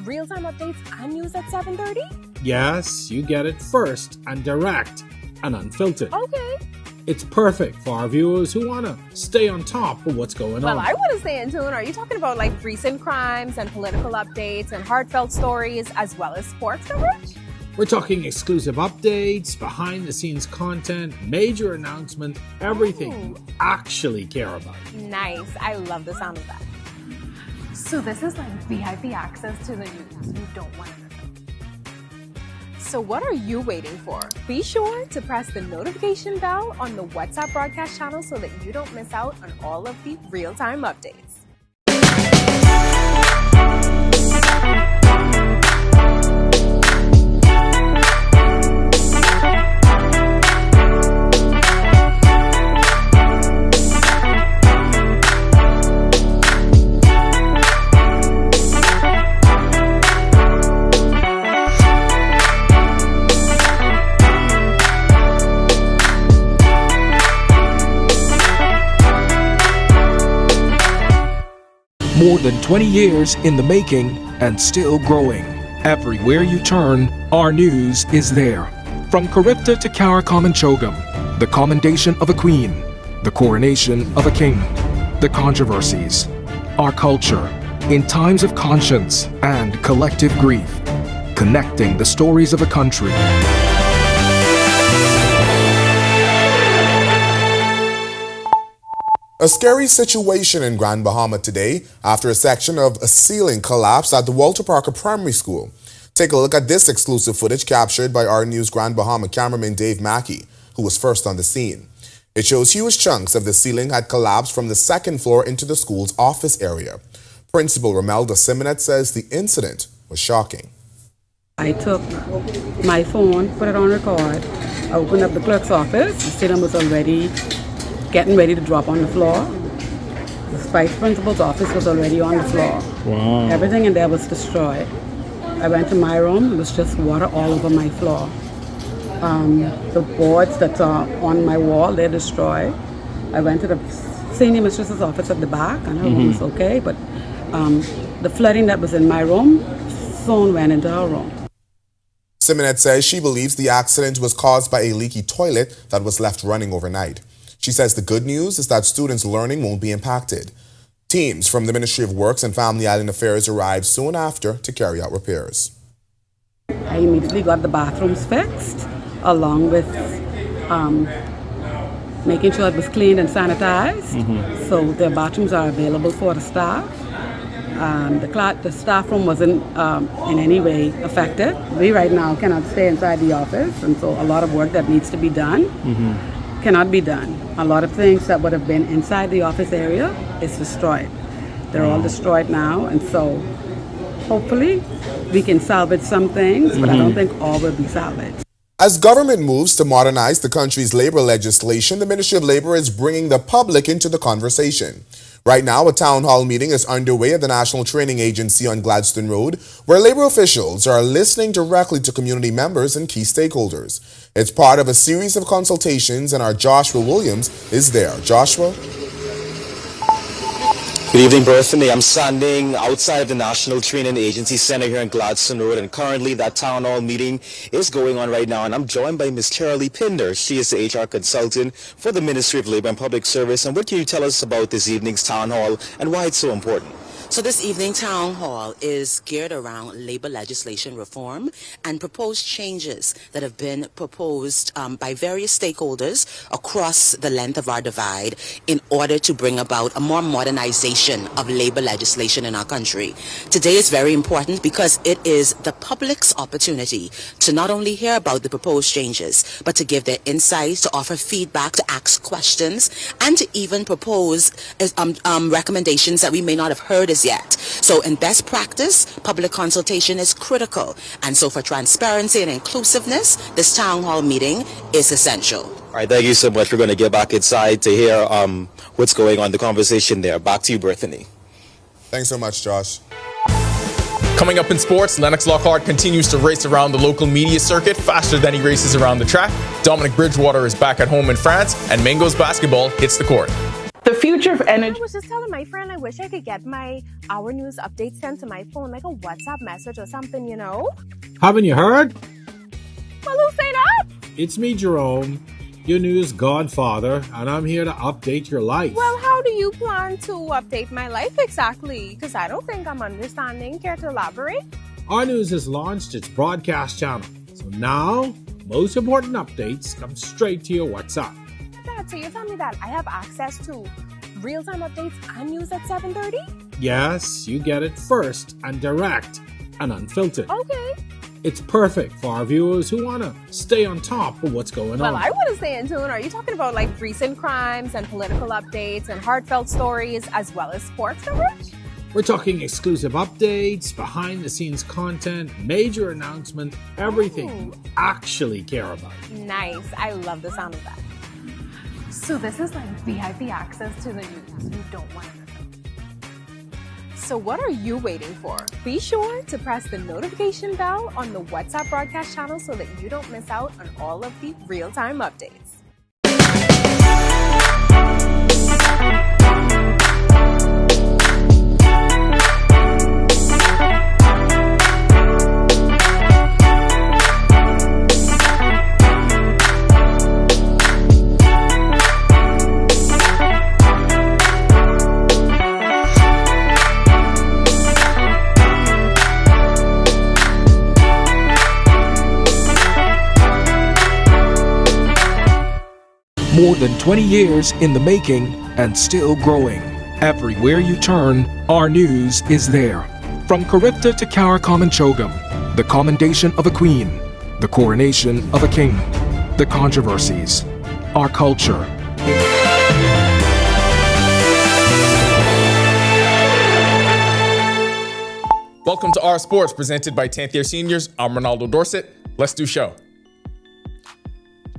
[SPEAKER 9] real-time updates and news at 7:30?
[SPEAKER 16] Yes, you get it first and direct and unfiltered.
[SPEAKER 9] Okay.
[SPEAKER 16] It's perfect for our viewers who want to stay on top of what's going on.
[SPEAKER 9] Well, I want to stay in tune. Are you talking about like recent crimes and political updates and heartfelt stories as well as sports coverage?
[SPEAKER 16] We're talking exclusive updates, behind-the-scenes content, major announcement, everything you actually care about.
[SPEAKER 9] Nice. I love the sound of that. So this is like VIP access to the news you don't want to miss out. So what are you waiting for? Be sure to press the notification bell on the WhatsApp broadcast channel so that you don't miss out on all of the real-time updates.
[SPEAKER 11] More than 20 years in the making and still growing. Everywhere you turn, Our News is there. From Caribta to Caricom and Chogam, the commendation of a queen, the coronation of a king, the controversies, our culture, in times of conscience and collective grief, connecting the stories of a country.
[SPEAKER 17] A scary situation in Grand Bahama today after a section of a ceiling collapsed at the Walter Parker Primary School. Take a look at this exclusive footage captured by Our News Grand Bahama cameraman Dave Mackey, who was first on the scene. It shows huge chunks of the ceiling had collapsed from the second floor into the school's office area. Principal Romelda Simonet says the incident was shocking.
[SPEAKER 12] I took my phone, put it on record, I opened up the clerk's office, the ceiling was already getting ready to drop on the floor. The vice principal's office was already on the floor.
[SPEAKER 14] Wow.
[SPEAKER 12] Everything in there was destroyed. I went to my room, it was just water all over my floor. The boards that are on my wall, they're destroyed. I went to the senior mistress's office at the back and her room was okay, but the flooding that was in my room soon went into her room.
[SPEAKER 17] Simonet says she believes the accident was caused by a leaky toilet that was left running overnight. She says the good news is that students' learning won't be impacted. Teams from the Ministry of Works and Family Island Affairs arrived soon after to carry out repairs.
[SPEAKER 12] I immediately got the bathrooms fixed, along with making sure it was cleaned and sanitized. So the bathrooms are available for the staff. The staff room wasn't in any way affected. We right now cannot stay inside the office, and so a lot of work that needs to be done cannot be done. A lot of things that would have been inside the office area is destroyed. They're all destroyed now, and so hopefully we can salvage some things, but I don't think all will be salvaged.
[SPEAKER 17] As government moves to modernize the country's labor legislation, the Ministry of Labor is bringing the public into the conversation. Right now, a town hall meeting is underway at the National Training Agency on Gladstone Road, where labor officials are listening directly to community members and key stakeholders. It's part of a series of consultations, and our Joshua Williams is there. Joshua?
[SPEAKER 1] Good evening, Berthany. I'm standing outside the National Training Agency Center here in Gladstone Road, and currently that town hall meeting is going on right now, and I'm joined by Ms. Charlie Pinder. She is the HR consultant for the Ministry of Labor and Public Service. And what can you tell us about this evening's town hall and why it's so important?
[SPEAKER 13] So this evening town hall is geared around labor legislation reform and proposed changes that have been proposed by various stakeholders across the length of our divide in order to bring about a more modernization of labor legislation in our country. Today is very important because it is the public's opportunity to not only hear about the proposed changes, but to give their insights, to offer feedback, to ask questions, and to even propose recommendations that we may not have heard as yet. So in best practice, public consultation is critical. And so for transparency and inclusiveness, this town hall meeting is essential.
[SPEAKER 1] All right, thank you so much. We're going to get back inside to hear what's going on, the conversation there. Back to you, Berthany.
[SPEAKER 17] Thanks so much, Josh.
[SPEAKER 15] Coming up in sports, Lennox Lockhart continues to race around the local media circuit faster than he races around the track. Dominic Bridgewater is back at home in France, and Mangos basketball hits the court.
[SPEAKER 18] The future of energy.
[SPEAKER 9] I was just telling my friend I wish I could get my Our News updates sent to my phone, like a WhatsApp message or something, you know?
[SPEAKER 16] Haven't you heard?
[SPEAKER 9] Well, who say that?
[SPEAKER 16] It's me, Jerome, your news godfather, and I'm here to update your life.
[SPEAKER 9] Well, how do you plan to update my life exactly? Because I don't think I'm understanding. Care to elaborate?
[SPEAKER 16] Our News has launched its broadcast channel. So now, most important updates come straight to your WhatsApp.
[SPEAKER 9] Dad, so you tell me that I have access to real-time updates and news at 7:30?
[SPEAKER 16] Yes, you get it first and direct and unfiltered.
[SPEAKER 9] Okay.
[SPEAKER 16] It's perfect for our viewers who want to stay on top of what's going on.
[SPEAKER 9] Well, I want to stay in tune. Are you talking about like recent crimes and political updates and heartfelt stories as well as sports coverage?
[SPEAKER 16] We're talking exclusive updates, behind-the-scenes content, major announcement, everything you actually care about.
[SPEAKER 9] Nice. I love the sound of that. So this is like VIP access to the news you don't want to miss out. So what are you waiting for? Be sure to press the notification bell on the WhatsApp broadcast channel so that you don't miss out on all of the real-time updates.
[SPEAKER 11] More than 20 years in the making and still growing. Everywhere you turn, our news is there. From Caribta to Carrick-on-Chogum, the commendation of a queen, the coronation of a king, the controversies, our culture.
[SPEAKER 15] Welcome to Our Sports, presented by 10th Year Seniors. I'm Ronaldo Dorset. Let's do show.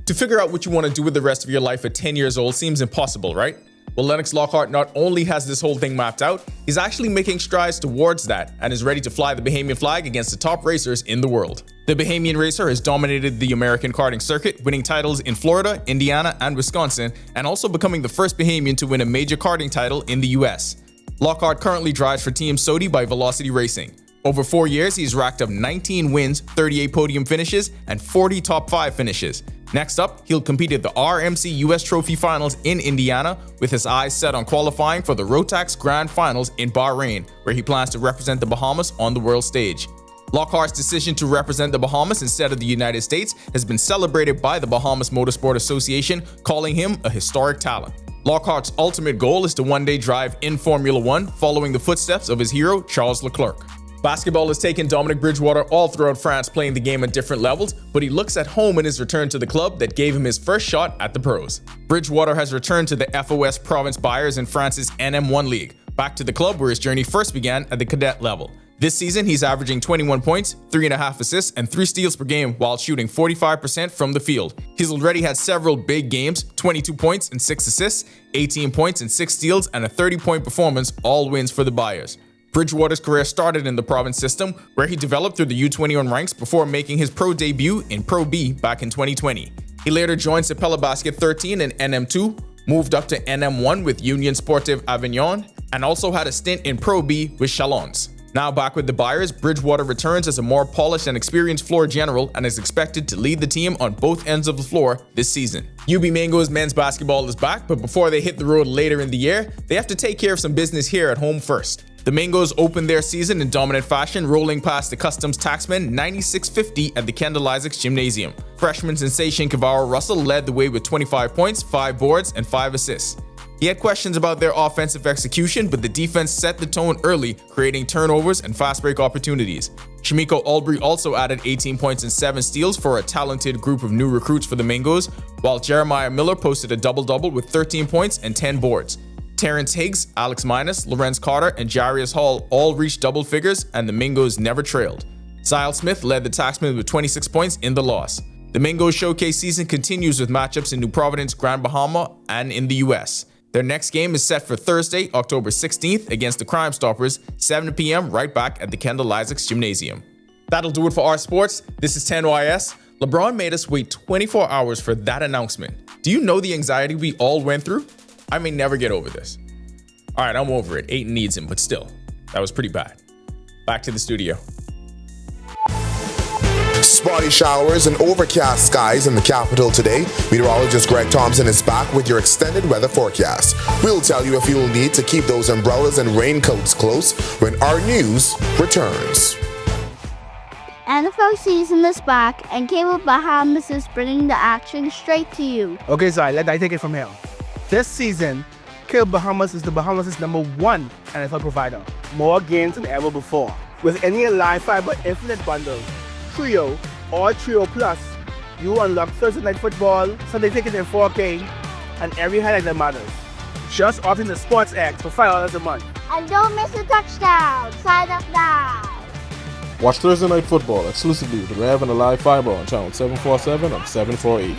[SPEAKER 15] To figure out what you want to do with the rest of your life at 10 years old seems impossible, right? Well, Lennox Lockhart not only has this whole thing mapped out, he's actually making strides towards that and is ready to fly the Bahamian flag against the top racers in the world. The Bahamian racer has dominated the American karting circuit, winning titles in Florida, Indiana, and Wisconsin, and also becoming the first Bahamian to win a major karting title in the US. Lockhart currently drives for Team Sodi by Velocity Racing. Over 4 years, he's racked up 19 wins, 38 podium finishes, and 40 top 5 finishes. Next up, he'll compete at the RMC US Trophy Finals in Indiana, with his eyes set on qualifying for the Rotax Grand Finals in Bahrain, where he plans to represent the Bahamas on the world stage. Lockhart's decision to represent the Bahamas instead of the United States has been celebrated by the Bahamas Motorsport Association, calling him a historic talent. Lockhart's ultimate goal is to one day drive in Formula One, following the footsteps of his hero, Charles Leclerc. Basketball has taken Dominic Bridgewater all throughout France, playing the game at different levels, but he looks at home in his return to the club that gave him his first shot at the pros. Bridgewater has returned to the FOS Province Buyers in France's NM1 League, back to the club where his journey first began at the cadet level. This season, he's averaging 21 points, 3.5 assists, and 3 steals per game while shooting 45% from the field. He's already had several big games, 22 points and 6 assists, 18 points and 6 steals, and a 30-point performance, all wins for the Bayers. Bridgewater's career started in the province system, where he developed through the U21 ranks before making his pro debut in Pro B back in 2020. He later joined Sapella Basket 13 in NM2, moved up to NM1 with Union Sportive Avignon, and also had a stint in Pro B with Chalons. Now back with the Bayers, Bridgewater returns as a more polished and experienced floor general and is expected to lead the team on both ends of the floor this season. UB Mango's men's basketball is back, but before they hit the road later in the year, they have to take care of some business here at home first. The Mangos opened their season in dominant fashion, rolling past the Customs Taxmen 96-50 at the Kendall Isaacs Gymnasium. Freshman sensation Kavara Russell led the way with 25 points, 5 boards, and 5 assists. He had questions about their offensive execution, but the defense set the tone early, creating turnovers and fast break opportunities. Shamiko Albury also added 18 points and 7 steals for a talented group of new recruits for the Mangos, while Jeremiah Miller posted a double-double with 13 points and 10 boards. Terrence Higgs, Alex Minus, Lorenz Carter, and Jarius Hall all reached double figures, and the Mangos never trailed. Zyle Smith led the Taxmen with 26 points in the loss. The Mangos showcase season continues with matchups in New Providence, Grand Bahama, and in the U.S. Their next game is set for Thursday, October 16th against the Crime Stoppers, 7 p.m. right back at the Kendall Isaacs Gymnasium. That'll do it for our sports. This is 10YS. LeBron made us wait 24 hours for that announcement. Do you know the anxiety we all went through? I may never get over this. All right, I'm over it. Ayton needs him, but still, that was pretty bad. Back to the studio.
[SPEAKER 17] Spotty showers and overcast skies in the capital today. Meteorologist Greg Thompson is back with your extended weather forecast. We'll tell you if you'll need to keep those umbrellas and raincoats close when our news returns.
[SPEAKER 3] NFL season is back, and Cable Bahamas is bringing the action straight to you.
[SPEAKER 18] Okay, Zai, let I take it from here. This season, Cable Bahamas is the Bahamas' #1 NFL provider. More games than ever before. With any Live Fiber Infinite bundle, Trio, or Trio Plus, you unlock Thursday Night Football, Sunday Ticket in 4K, and every highlight that matters. Just opt in the Sports X for $5 a month.
[SPEAKER 3] And don't miss a touchdown. Sign up now.
[SPEAKER 14] Watch Thursday Night Football exclusively with the Rev and the Live Fiber on channel 747 and 748.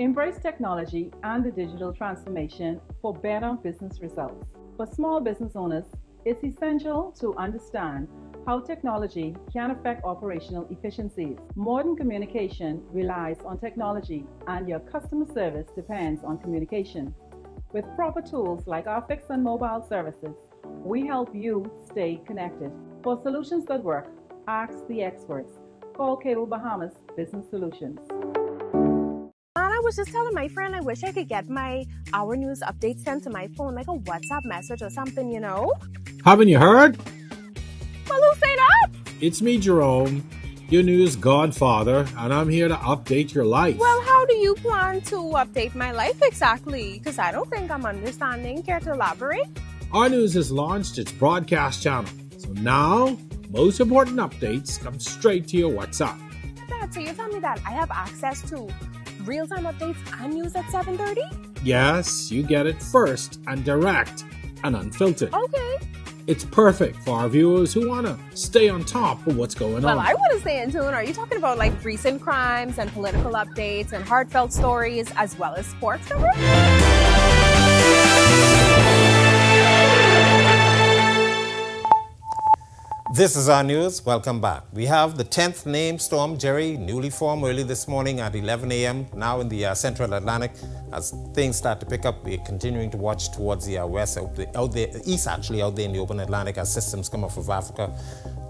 [SPEAKER 19] Embrace technology and the digital transformation for better business results. For small business owners, it's essential to understand how technology can affect operational efficiencies. Modern communication relies on technology, and your customer service depends on communication. With proper tools like our fixed and mobile services, we help you stay connected. For solutions that work, ask the experts. Call Cable Bahamas Business Solutions.
[SPEAKER 9] I was just telling my friend I wish I could get my Our News updates sent to my phone, like a WhatsApp message or something, you know?
[SPEAKER 16] Haven't you heard?
[SPEAKER 9] Well, who say that?
[SPEAKER 16] It's me, Jerome, your news godfather, and I'm here to update your life.
[SPEAKER 9] Well, how do you plan to update my life exactly? Because I don't think I'm understanding. Care to elaborate?
[SPEAKER 16] Our News has launched its broadcast channel, so now most important updates come straight to your WhatsApp.
[SPEAKER 9] Dad, so you tell me that I have access to real-time updates and news at 7:30?
[SPEAKER 16] Yes, you get it first and direct and unfiltered.
[SPEAKER 9] Okay.
[SPEAKER 16] It's perfect for our viewers who want to stay on top of what's going on.
[SPEAKER 9] Well, I want to stay in tune. Are you talking about like recent crimes and political updates and heartfelt stories as well as sports coverage?
[SPEAKER 10] This is our news. Welcome back. We have the 10th named Storm Jerry, newly formed early this morning at 11 a.m., now in the central Atlantic. As things start to pick up, we're continuing to watch towards the west, east actually, out there in the open Atlantic as systems come off of Africa.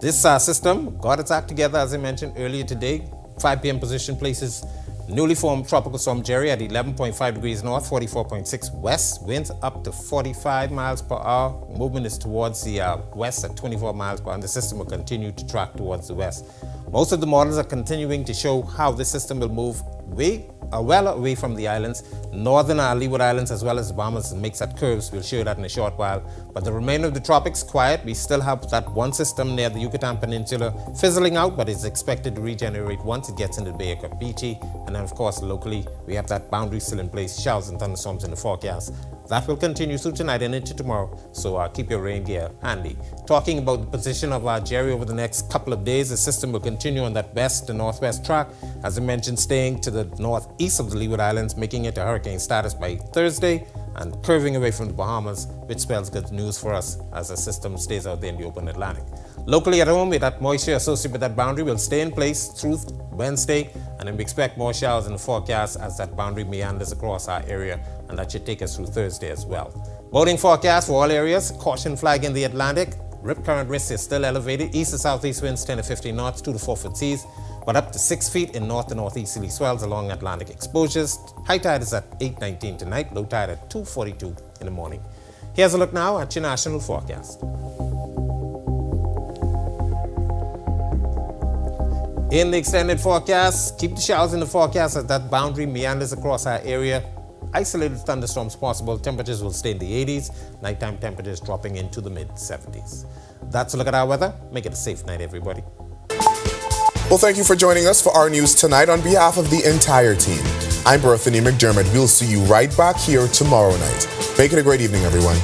[SPEAKER 10] This system got its act together, as I mentioned earlier today. 5 p.m. position places newly formed Tropical Storm Jerry at 11.5 degrees north, 44.6 west, winds up to 45 miles per hour. Movement is towards the west at 24 miles per hour, and the system will continue to track towards the west. Most of the models are continuing to show how this system will move way well away from the islands. Northern Leeward Islands as well as the Bahamas makes that curves. We'll show you that in a short while. But the remainder of the tropics, quiet. We still have that one system near the Yucatan Peninsula fizzling out, but it's expected to regenerate once it gets into the Bay of Campeche. And then, of course, locally, we have that boundary still in place, showers and thunderstorms in the forecast. That will continue through tonight and into tomorrow, so keep your rain gear handy. Talking about the position of Jerry over the next couple of days, the system will continue on that west to northwest track, as I mentioned, staying to the northeast of the Leeward Islands, making it a hurricane status by Thursday, and curving away from the Bahamas, which spells good news for us as the system stays out there in the open Atlantic. Locally at home, with that moisture associated with that boundary will stay in place through Wednesday, and then we expect more showers in the forecast as that boundary meanders across our area, and that should take us through Thursday as well. Boating forecast for all areas, caution flag in the Atlantic. Rip current risk is still elevated. East to southeast winds 10 to 15 knots, 2 to 4 foot seas, but up to 6 feet in north to northeasterly swells along Atlantic exposures. High tide is at 8:19 tonight, low tide at 2:42 in the morning. Here's a look now at your national forecast. In the extended forecast, keep the showers in the forecast as that boundary meanders across our area. Isolated thunderstorms possible. Temperatures will stay in the 80s. Nighttime temperatures dropping into the mid-70s. That's a look at our weather. Make it a safe night, everybody.
[SPEAKER 17] Well, thank you for joining us for our news tonight on behalf of the entire team. I'm Berthany McDermott. We'll see you right back here tomorrow night. Make it a great evening, everyone.